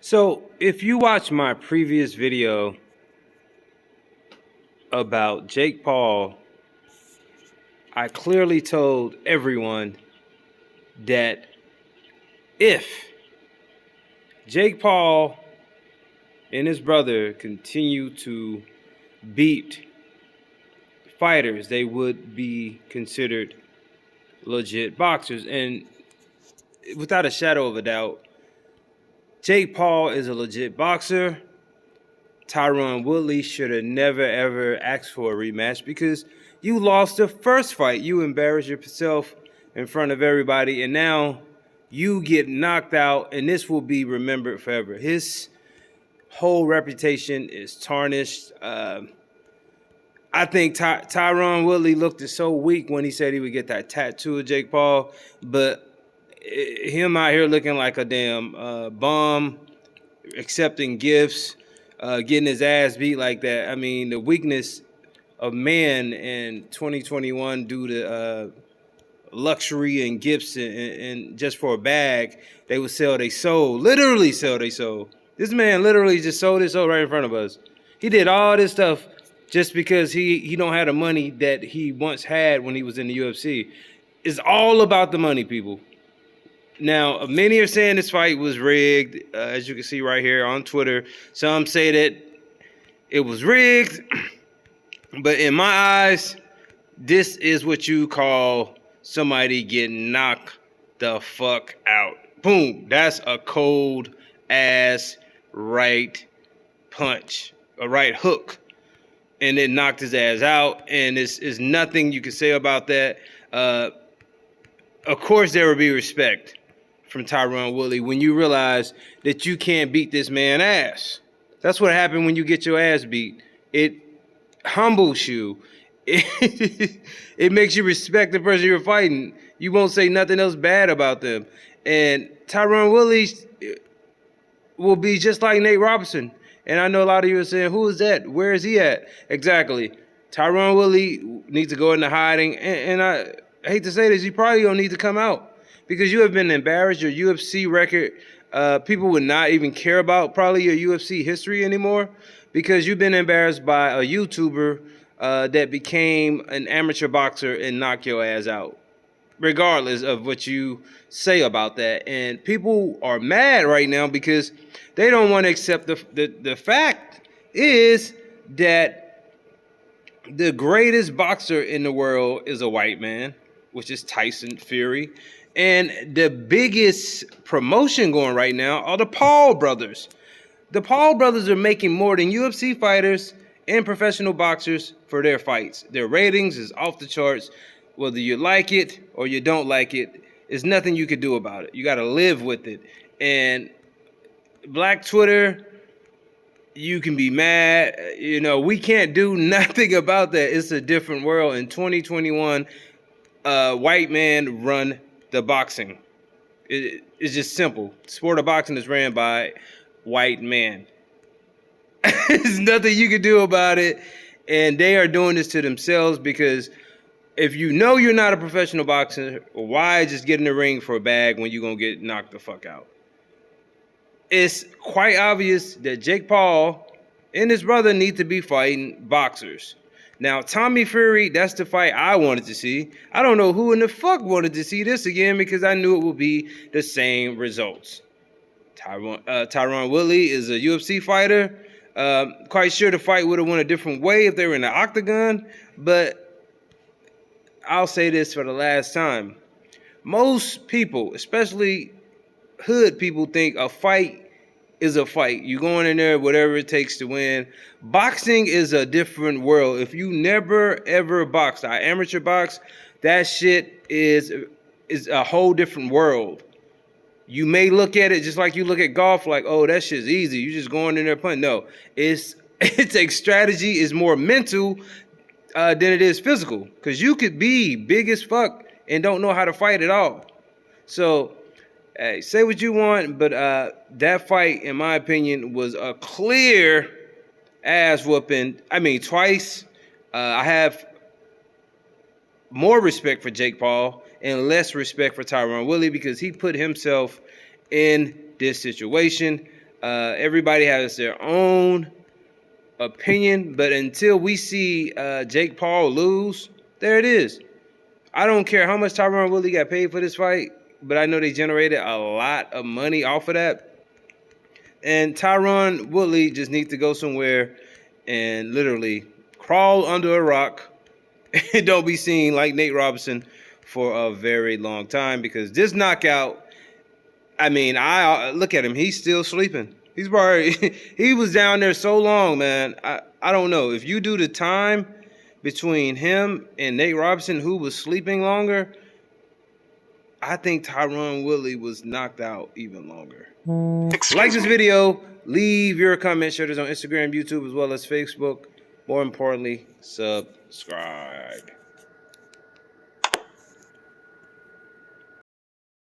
So, if you watch my previous video about Jake Paul, I clearly told everyone that if Jake Paul and his brother continue to beat fighters, they would be considered legit boxers. And without a shadow of a doubt, Jake Paul is a legit boxer. Tyron Woodley should have never, ever asked for a rematch because you lost the first fight. You embarrassed yourself in front of everybody, and now you get knocked out, and this will be remembered forever. His whole reputation is tarnished. I think Tyron Woodley looked so weak when he said he would get that tattoo of Jake Paul, but him out here looking like a damn bum, accepting gifts, getting his ass beat like that. I mean, the weakness of man in 2021 due to luxury and gifts and just for a bag, they would sell their soul, literally sell their soul. This man literally just sold his soul right in front of us. He did all this stuff just because he don't have the money that he once had when he was in the UFC. It's all about the money, people. Now, many are saying this fight was rigged, as you can see right here on Twitter. Some say that it was rigged, but in my eyes, this is what you call somebody getting knocked the fuck out. Boom. That's a cold ass right punch, a right hook. And it knocked his ass out. And there's nothing you can say about that. Of course, there will be respect from Tyron Woodley when you realize that you can't beat this man's ass. That's what happened when you get your ass beat. It humbles you. It makes you respect the person you're fighting. You won't say nothing else bad about them. And Tyron Woodley will be just like Nate Robinson. And I know a lot of you are saying, who is that? Where is he at? Exactly. Tyron Woodley needs to go into hiding. And I hate to say this, you probably don't need to come out because you have been embarrassed. Your UFC record, people would not even care about probably your UFC history anymore because you've been embarrassed by a YouTuber that became an amateur boxer and knocked your ass out, regardless of what you say about that. And people are mad right now because they don't want to accept the fact is that the greatest boxer in the world is a white man, which is Tyson Fury. And the biggest promotion going right now are the Paul brothers. The Paul brothers are making more than UFC fighters and professional boxers for their fights. Their ratings is off the charts. Whether you like it or you don't like it, there's nothing you can do about it. You got to live with it. And Black Twitter, you can be mad. You know, we can't do nothing about that. It's a different world. In 2021, white men run the boxing. It's just simple. The sport of boxing is ran by white men. There's nothing you can do about it. And they are doing this to themselves because if you know you're not a professional boxer, why just get in the ring for a bag when you're going to get knocked the fuck out? It's quite obvious that Jake Paul and his brother need to be fighting boxers. Now, Tommy Fury, that's the fight I wanted to see. I don't know who in the fuck wanted to see this again because I knew it would be the same results. Tyron Woodley is a UFC fighter. Quite sure the fight would have went a different way if they were in the octagon, but I'll say this for the last time. Most people, especially hood people, think a fight is a fight. You going in there, whatever it takes to win. Boxing is a different world. If you never ever boxed, I amateur box, that shit is a whole different world. You may look at it just like you look at golf, like, oh, that shit's easy. You just going in there punting. No, it takes strategy. It's more mental than it is physical. Because you could be big as fuck and don't know how to fight at all. So, hey, say what you want, but that fight, in my opinion, was a clear ass whooping. I mean, twice. I have more respect for Jake Paul and less respect for Tyron Woodley because he put himself in this situation. Everybody has their own opinion, but until we see Jake Paul lose, there it is. I don't care how much Tyron Woodley got paid for this fight, but I know they generated a lot of money off of that. And Tyron Woodley just needs to go somewhere and literally crawl under a rock and don't be seen like Nate Robinson for a very long time, because this knockout, I mean, I look at him, he's still sleeping. He's probably he was down there so long, man. I don't know. If you do the time between him and Nate Robinson, who was sleeping longer, I think Tyron Woodley was knocked out even longer. Like this video, leave your comments, share this on Instagram, YouTube, as well as Facebook. More importantly, subscribe.